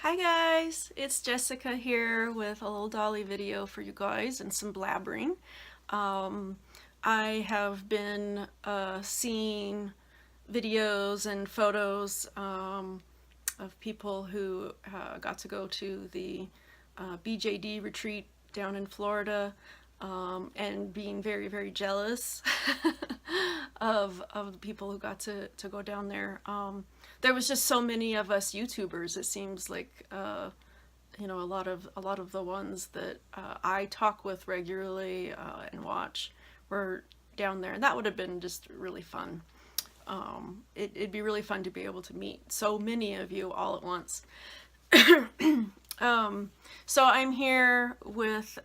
Hi guys, it's Jessica here with a little dolly video for you guys and some blabbering. Um, I have been seeing videos and photos of people who got to go to the BJD retreat down in Florida, and being very, very jealous of the people who got to go down there. There was just so many of us YouTubers. It seems like a lot of the ones that I talk with regularly and watch were down there, and that would have been just really fun. It'd be really fun to be able to meet so many of you all at once. So I'm here with,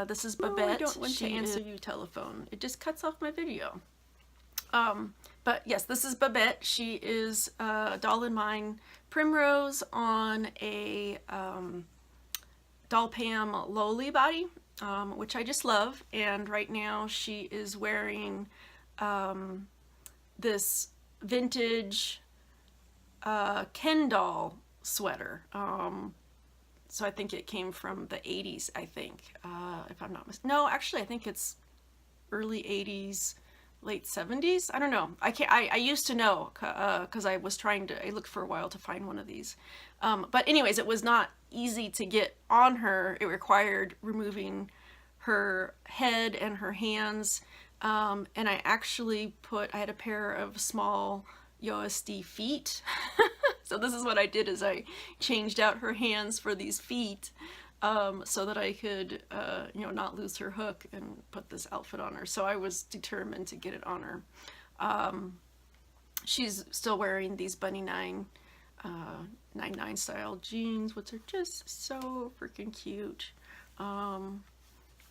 this is Babette. I don't want to answer you telephone. It just cuts off my video. But yes, this is Babette. She is doll in mine Primrose on a doll Pam Lowly body, which I just love. And right now she is wearing this vintage Ken doll sweater. So I think it came from the 80s, I think, if I'm not mistaken. No, actually, I think it's early 80s, late 70s. I don't know. I used to know because I looked for a while to find one of these. But anyways, it was not easy to get on her. It required removing her head and her hands. And I actually I had a pair of small USD feet. So this is what I did, is I changed out her hands for these feet, so that I could, not lose her hook and put this outfit on her. So I was determined to get it on her. She's still wearing these Bunny 99 style jeans, which are just so freaking cute. I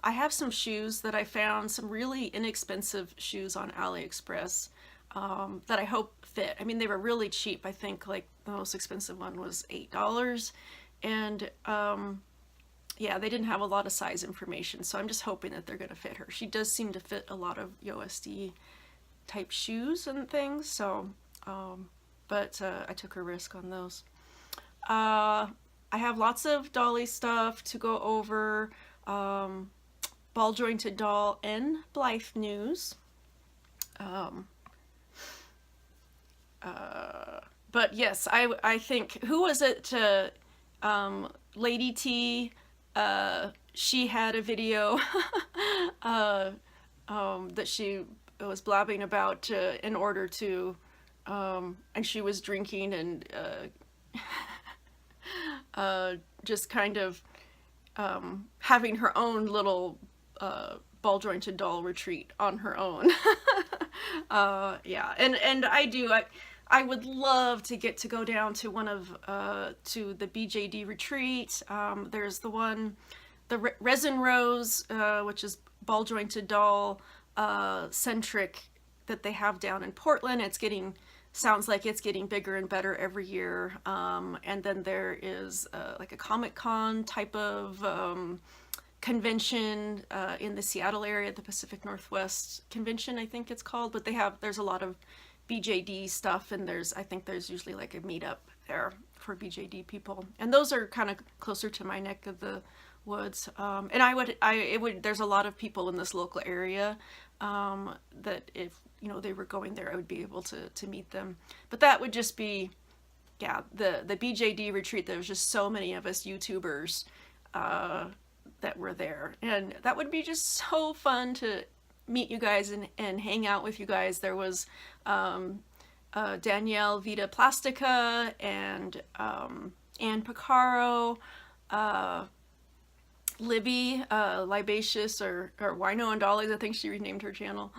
have some shoes that I found, some really inexpensive shoes on AliExpress, that I hope fit. I mean, they were really cheap. I think like the most expensive one was $8. And yeah, they didn't have a lot of size information, so I'm just hoping that they're gonna fit her. She does seem to fit a lot of USD type shoes and things, so but I took a risk on those. I have lots of dolly stuff to go over. Ball jointed doll and Blythe news. But yes, I think, who was it? Lady T. She had a video that she was blabbing about in order to, and she was drinking and just kind of having her own little ball jointed doll retreat on her own. Yeah, and I would love to get to go down to one of to the BJD retreat. There's the one, the Resin Rose, which is ball jointed doll centric, that they have down in Portland. Sounds like it's getting bigger and better every year. And then there is like a Comic-Con type of convention in the Seattle area, the Pacific Northwest Convention, I think it's called. But there's a lot of BJD stuff, and I think there's usually like a meetup there for BJD people, and those are kind of closer to my neck of the woods. And there's a lot of people in this local area that if they were going there, I would be able to meet them. But that would just be, yeah, the BJD retreat. There was just so many of us YouTubers that were there, and that would be just so fun to meet you guys and hang out with you guys. There was Danielle Vita Plastica and Ann Picaro, Libby Libacious or Wino and Dollies, I think she renamed her channel.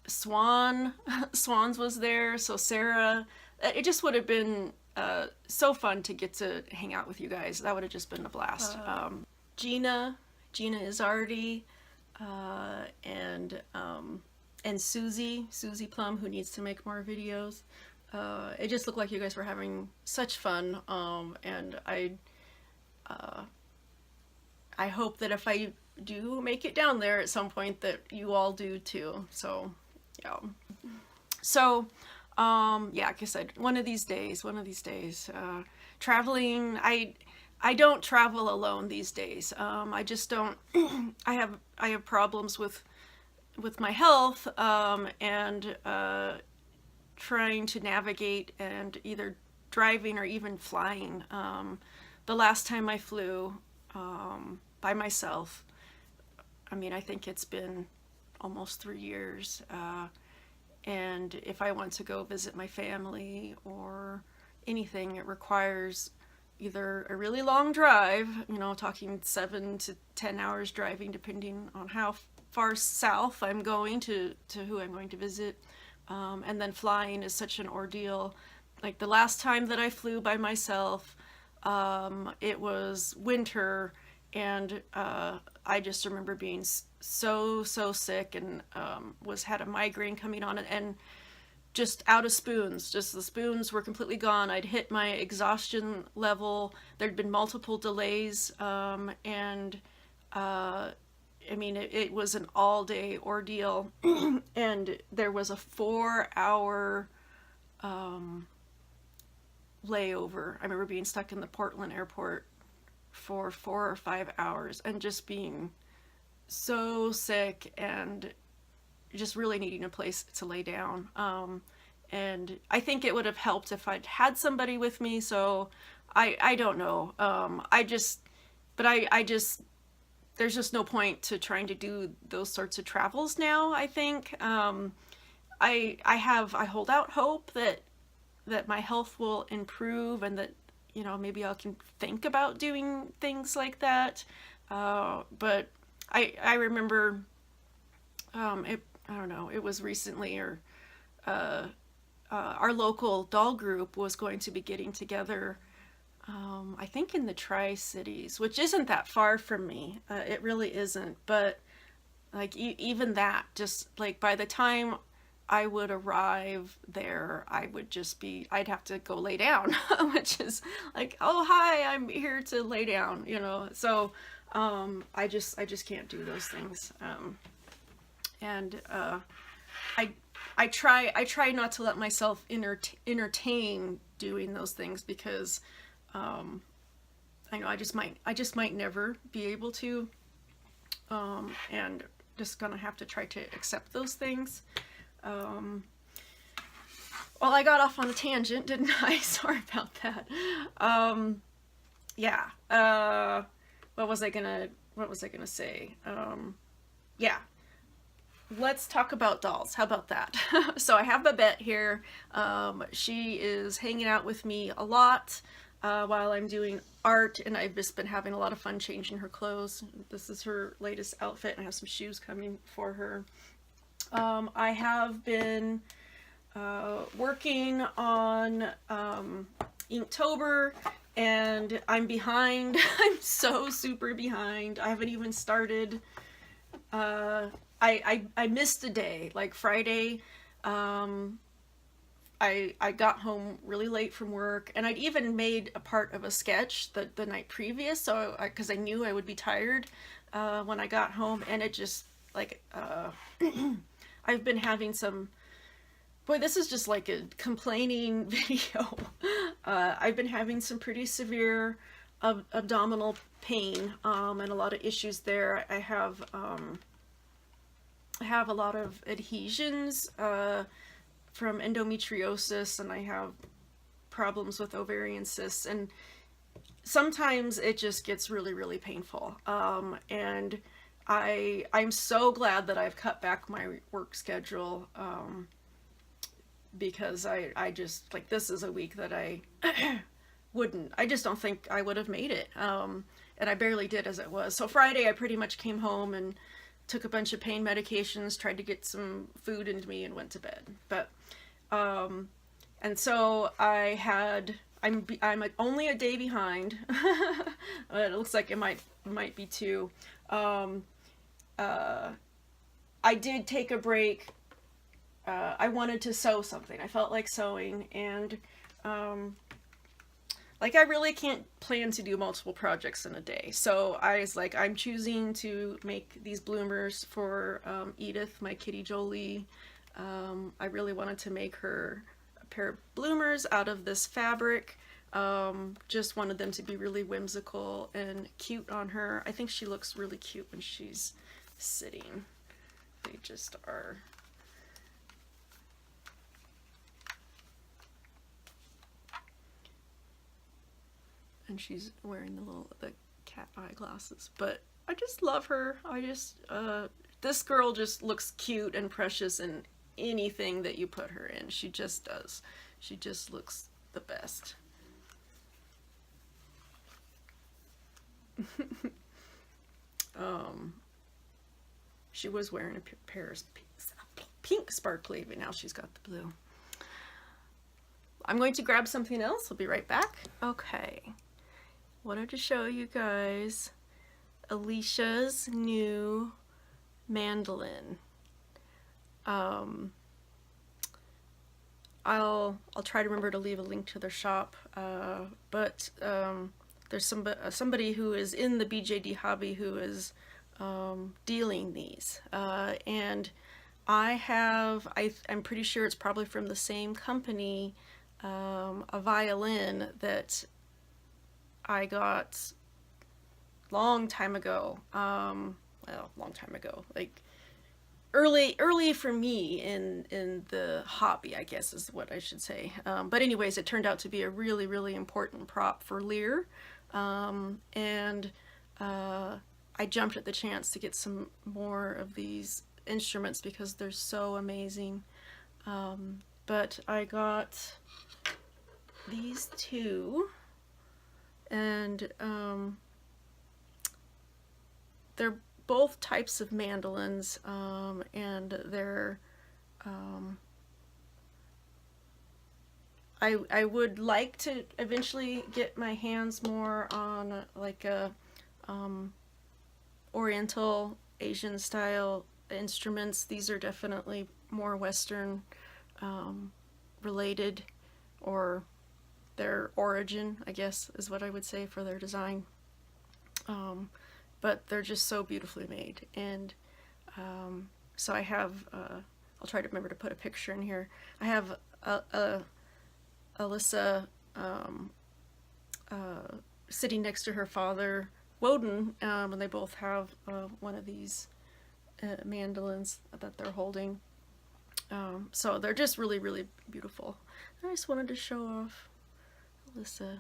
Swans was there, so Sarah. It just would have been so fun to get to hang out with you guys. That would have just been a blast. Gina Izzardi, and Susie Plum, who needs to make more videos. It just looked like you guys were having such fun, and I hope that if I do make it down there at some point, that you all do too. So yeah. So Yeah, like I said, one of these days, traveling, I don't travel alone these days. I just don't, I have problems with my health, and, trying to navigate and either driving or even flying. The last time I flew, by myself, I mean, I think it's been almost 3 years. And if I want to go visit my family or anything, it requires either a really long drive, you know, talking 7 to 10 hours driving, depending on how far south I'm going to who I'm going to visit. And then flying is such an ordeal. Like the last time that I flew by myself, it was winter, and I just remember being so sick, and had a migraine coming on, and just out of spoons. Just the spoons were completely gone. I'd hit my exhaustion level. There'd been multiple delays, and I mean, it was an all day ordeal, and there was a 4 hour layover. I remember being stuck in the Portland airport for 4 or 5 hours and just being so sick and just really needing a place to lay down. And I think it would have helped if I'd had somebody with me. So I don't know. I just, there's just no point to trying to do those sorts of travels now, I think. I hold out hope that my health will improve, and that, you know, maybe I can think about doing things like that. But I remember, I don't know, it was recently, or our local doll group was going to be getting together, I think in the Tri-Cities, which isn't that far from me. It really isn't. But like even that, just like by the time I would arrive there, I'd have to go lay down, which is like, oh, hi, I'm here to lay down, you know? So, I just can't do those things. And, I try not to let myself entertain doing those things, because, I know I just might never be able to, and just gonna have to try to accept those things. Well, I got off on a tangent, didn't I? Sorry about that. Yeah. What was I gonna say? Yeah. Let's talk about dolls. How about that? So I have Babette here. She is hanging out with me a lot while I'm doing art, and I've just been having a lot of fun changing her clothes. This is her latest outfit, and I have some shoes coming for her. I have been working on Inktober, and I'm behind. I'm so super behind. I haven't even started. I missed a day, like Friday. I got home really late from work, and I'd even made a part of a sketch the night previous, so because I knew I would be tired when I got home, and it just like I've been having some. Boy, this is just like a complaining video. I've been having some pretty severe abdominal pain, and a lot of issues there. I have a lot of adhesions from endometriosis, and I have problems with ovarian cysts, and sometimes it just gets really painful. And I'm so glad that I've cut back my work schedule, because I just, like, this is a week that I I just don't think I would have made it. And I barely did as it was. So Friday I pretty much came home and took a bunch of pain medications, tried to get some food into me, and went to bed. But, and so I'm only a day behind. It looks like it might be two. I did take a break. I wanted to sew something. I felt like sewing, and like I really can't plan to do multiple projects in a day. So I was like, I'm choosing to make these bloomers for Edith, my kitty Jolie. I really wanted to make her pair of bloomers out of this fabric. Just wanted them to be really whimsical and cute on her. I think she looks really cute when she's sitting. They just are. And she's wearing the cat eyeglasses, but I just love her. This girl just looks cute and precious in anything that you put her in. She just does. She just looks the best. She was wearing a pair of pink sparkly, but now she's got the blue. I'm going to grab something else. I'll be right back. Okay. Wanted to show you guys Alicia's new mandolin. I'll try to remember to leave a link to their shop, but there's somebody who is in the BJD hobby who is dealing these, and I'm pretty sure it's probably from the same company, a violin that I got long time ago, well, long time ago, like early for me in the hobby, I guess is what I should say. But anyways, it turned out to be a really, really important prop for Lear, and I jumped at the chance to get some more of these instruments because they're so amazing. But I got these two, and they're both types of mandolins, and they're I would like to eventually get my hands more on like a Oriental Asian style instruments. These are definitely more Western related, or their origin, I guess is what I would say for their design. But they're just so beautifully made, and so I have, I'll try to remember to put a picture in here. I have Alyssa sitting next to her father, Woden, and they both have one of these mandolins that they're holding. So they're just really, really beautiful. I just wanted to show off Alyssa.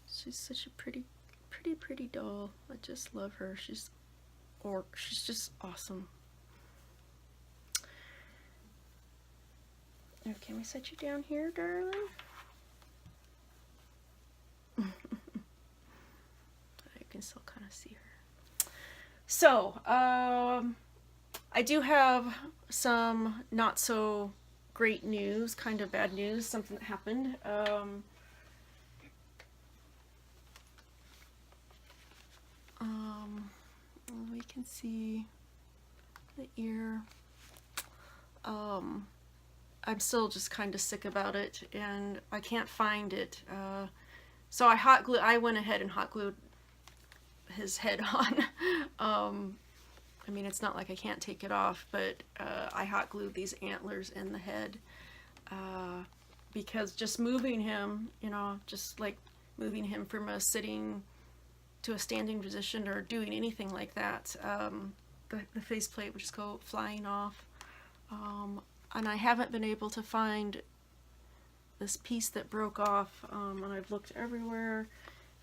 She's such a pretty doll. I just love her. She's just awesome. Now, can we set you down here, darling? I can still kind of see her. So, I do have some not so great news, kind of bad news, something that happened. We can see the ear. I'm still just kind of sick about it, and I can't find it. So I went ahead and hot glued his head on. I mean, it's not like I can't take it off, but I hot glued these antlers in the head, because just moving him, just like moving him from a sitting to a standing position or doing anything like that, the faceplate would just go flying off. And I haven't been able to find this piece that broke off, and I've looked everywhere.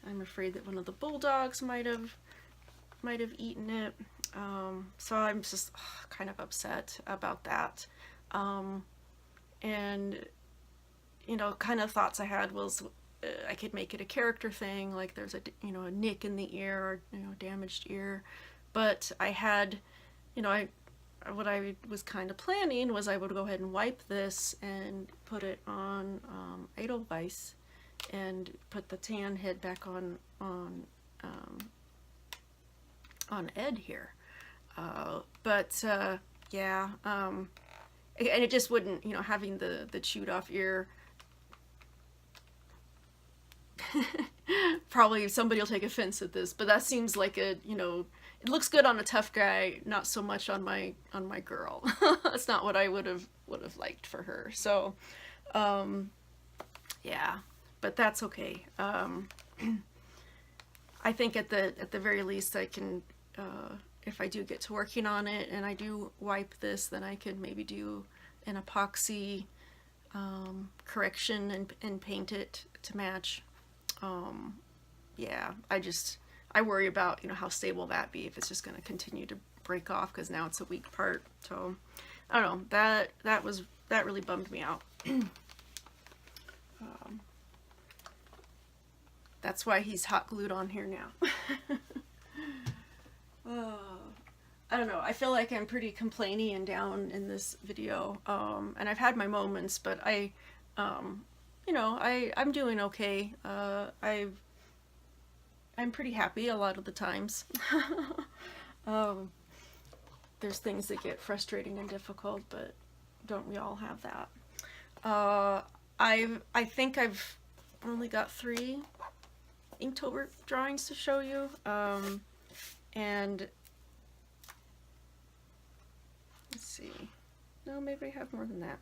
I'm afraid that one of the bulldogs might have eaten it. So I'm just kind of upset about that. And kind of thoughts I had was I could make it a character thing, like there's a nick in the ear, or damaged ear. But I had, what I was kind of planning was I would go ahead and wipe this and put it on Edelweiss and put the tan head back on Ed here. Yeah, and it just wouldn't, having the chewed off ear. Probably somebody will take offense at this, but that seems like a, it looks good on a tough guy, not so much on my girl. That's not what I would have liked for her. So, yeah, but that's okay. I think at the very least I can, if I do get to working on it and I do wipe this, then I can maybe do an epoxy correction and paint it to match. Yeah, I worry about, you know, how stable that be if it's just going to continue to break off, because now it's a weak part. So I don't know, that really bummed me out. That's why he's hot glued on here now. I don't know, I feel like I'm pretty complainy and down in this video, and I've had my moments, but you know, I'm doing okay. I'm pretty happy a lot of the times. There's things that get frustrating and difficult, but don't we all have that? I think I've only got 3 Inktober drawings to show you, and let's see, no, maybe I have more than that.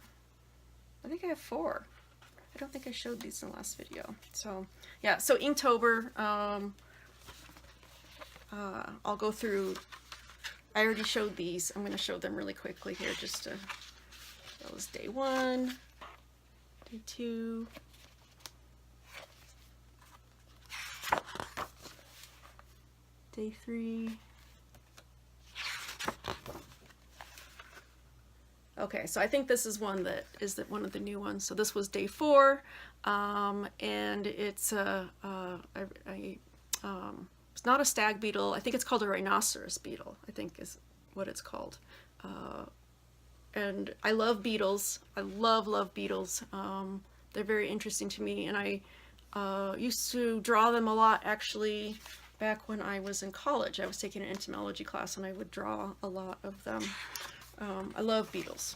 I think I have 4. I don't think I showed these in the last video. So yeah, so Inktober, I'll go through, I already showed these, I'm going to show them really quickly here, just to, that was day 1, day 2, day 3. Okay, so I think this is one that is one of the new ones. So this was day 4, and it's it's not a stag beetle. I think it's called a rhinoceros beetle, I think is what it's called. And I love beetles. I love beetles. They're very interesting to me, and I used to draw them a lot, actually, back when I was in college. I was taking an entomology class, and I would draw a lot of them. I love beetles.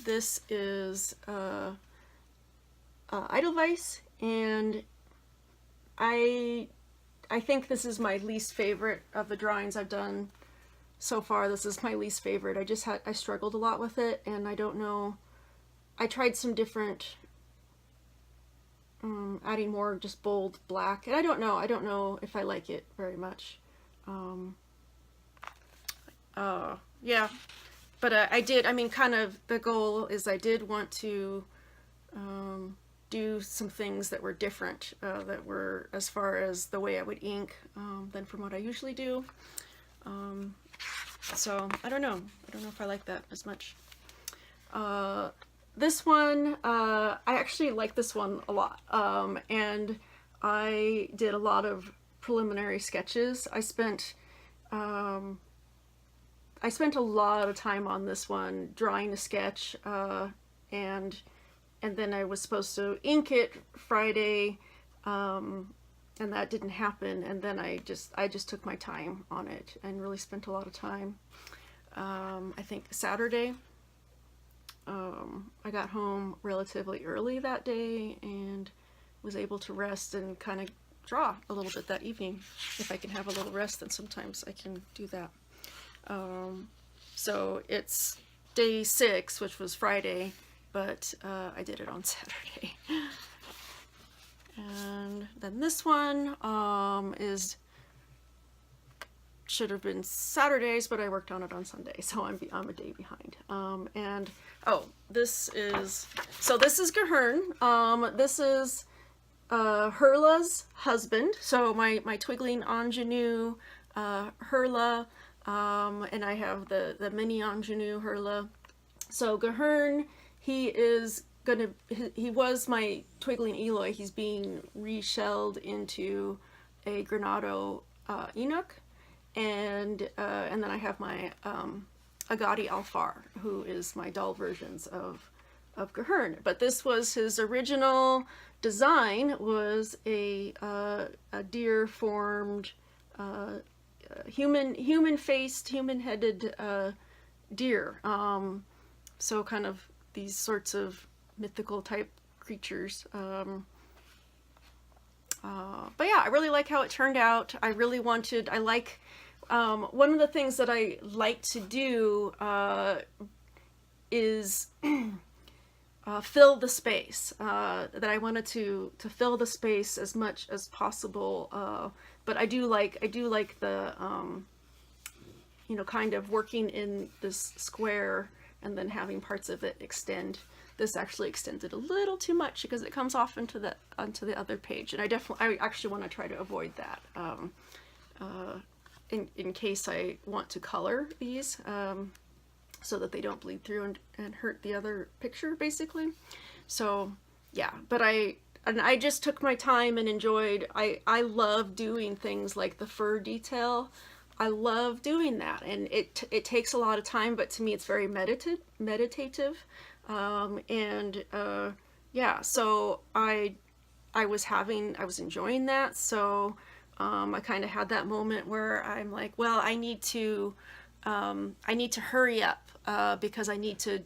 This is Edelweiss, and I think this is my least favorite of the drawings I've done so far. This is my least favorite. I struggled a lot with it, and I don't know. I tried some different, adding more just bold black, and I don't know if I like it very much. Yeah, but I mean, kind of the goal is I did want to do some things that were different, that were as far as the way I would ink than from what I usually do. So I don't know if I like that as much. This one, I actually like this one a lot, and I did a lot of preliminary sketches. I spent a lot of time on this one, drawing a sketch, and then I was supposed to ink it Friday, and that didn't happen. And then I just took my time on it and really spent a lot of time. I think Saturday, I got home relatively early that day and was able to rest and kind of draw a little bit that evening. If I can have a little rest, then sometimes I can do that. So it's day 6, which was Friday, but I did it on Saturday. And then this one should have been Saturdays, but I worked on it on Sunday, so I'm a day behind. And oh, this is Gahern. This is Herla's husband, so my Twigling ingenue, Herla, and I have the mini ingenue Herla. So Gahern, he was my Twigling Eloy. He's being reshelled into a Granado Enoch, and then I have my Agati Alfar, who is my doll versions of Gahern. But this was his original design, was a deer formed, human-faced, human-headed deer. So kind of these sorts of mythical type creatures. But yeah, I really like how it turned out. I really wanted, I like, one of the things that I like to do is fill the space. That I wanted to fill the space as much as possible. But I do like the you know, kind of working in this square and then having parts of it extend. This actually extended a little too much because it comes off onto the other page, and I actually want to try to avoid that. In case I want to color these, so that they don't bleed through and hurt the other picture, basically. So yeah, but I just took my time and enjoyed. I love doing things like the fur detail. I love doing that, and it takes a lot of time, but to me it's very meditative. Yeah, so I was enjoying that. So I kind of had that moment where I'm like, well, I need to hurry up, because I need to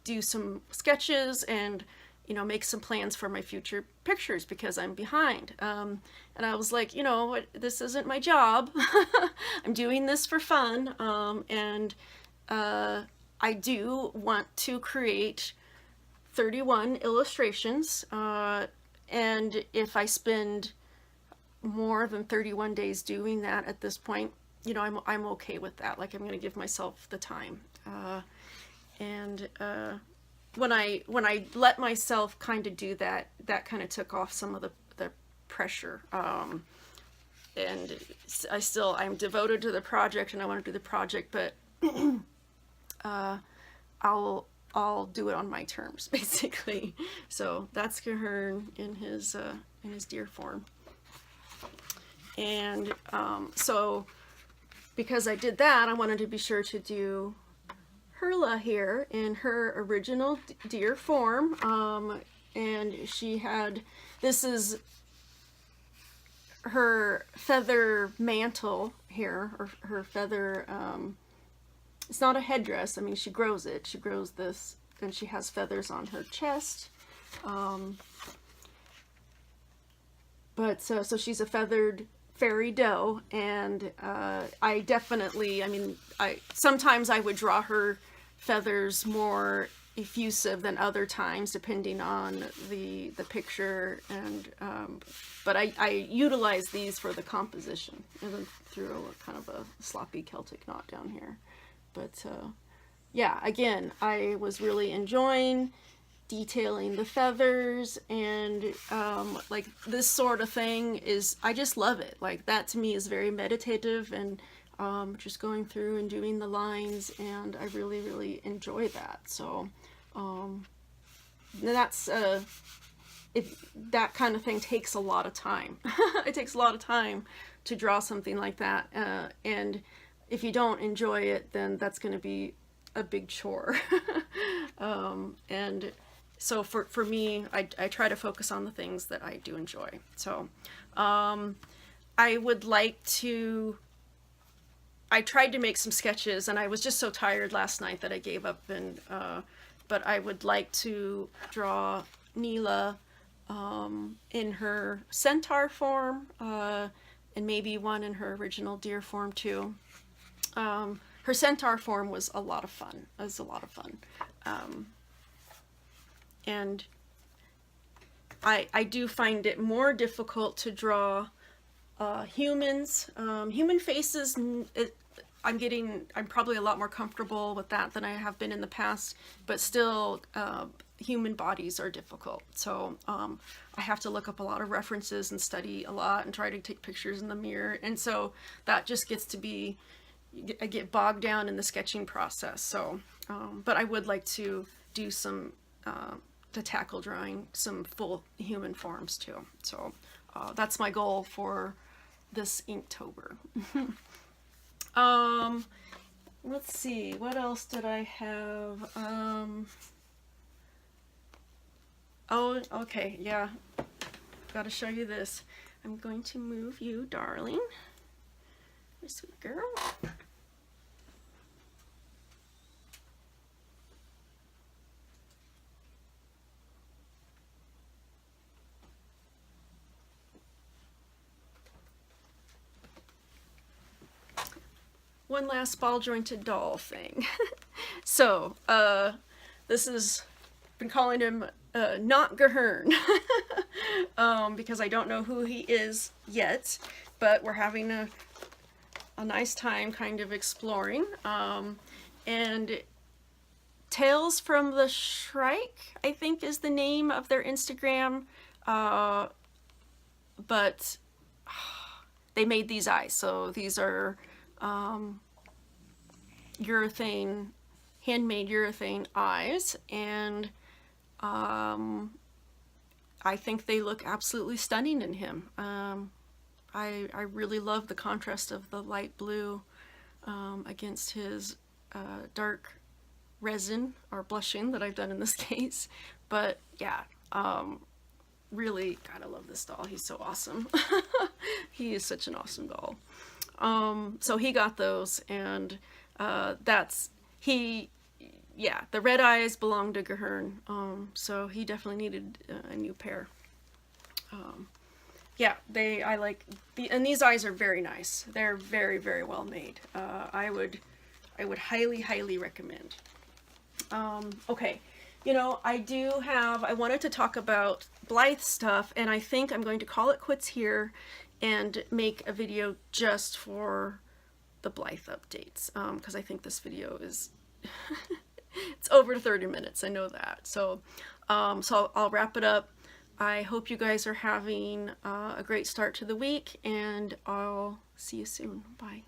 do some sketches and, you know, make some plans for my future pictures because I'm behind. And I was like, you know, this isn't my job. I'm doing this for fun. And I do want to create 31 illustrations. And if I spend more than 31 days doing that at this point, you know, I'm okay with that. Like, I'm going to give myself the time. When I let myself kind of do that, that kind of took off some of the pressure. And I'm devoted to the project, and I want to do the project, but I'll do it on my terms, basically. So that's Cahearn in his deer form. And so because I did that, I wanted to be sure to do Herla here in her original deer form. And she had, this is her feather mantle here, or her feather, it's not a headdress. I mean, she grows it. She grows this, and she has feathers on her chest. So she's a feathered fairy doe, and I definitely, I mean, sometimes I would draw her feathers more effusive than other times, depending on the picture, and but I utilize these for the composition, and then threw a kind of a sloppy Celtic knot down here. But yeah, again, I was really enjoying detailing the feathers, and like this sort of thing is, I just love it. Like, that to me is very meditative, and just going through and doing the lines, and I really, really enjoy that. So that's that kind of thing takes a lot of time. It takes a lot of time to draw something like that, and if you don't enjoy it, then that's going to be a big chore. And so for me, I try to focus on the things that I do enjoy. So I would like to, I tried to make some sketches, and I was just so tired last night that I gave up, and but I would like to draw Neela in her centaur form, and maybe one in her original deer form too. Her centaur form was a lot of fun. It was a lot of fun. And I do find it more difficult to draw humans. Human faces, I'm probably a lot more comfortable with that than I have been in the past, but still human bodies are difficult. So I have to look up a lot of references and study a lot and try to take pictures in the mirror. And so that just gets to be, I get bogged down in the sketching process. So, but I would like to do some, to tackle drawing some full human forms too. So that's my goal for this Inktober. Let's see, what else did I have? Oh, okay, yeah, gotta show you this. I'm going to move you, darling. My sweet girl. one last ball jointed doll thing. So, this is, been calling him not Gahern because I don't know who he is yet, but we're having a nice time kind of exploring. And Tales from the Shrike, I think, is the name of their Instagram, but they made these eyes. So these are urethane, handmade urethane eyes, and I think they look absolutely stunning in him. I really love the contrast of the light blue against his dark resin or blushing that I've done in this case. But yeah, really, God, I love this doll. He's so awesome. He is such an awesome doll. So he got those, and yeah, the red eyes belong to Gahern, so he definitely needed a new pair. Yeah, I like, and these eyes are very nice. They're very, very well made. I would highly recommend. Okay, you know, I wanted to talk about Blythe stuff, and I think I'm going to call it quits here and make a video just for the Blythe updates, because I think this video is it's over 30 minutes, I know that. So I'll wrap it up. I hope you guys are having a great start to the week, and I'll see you soon. Bye.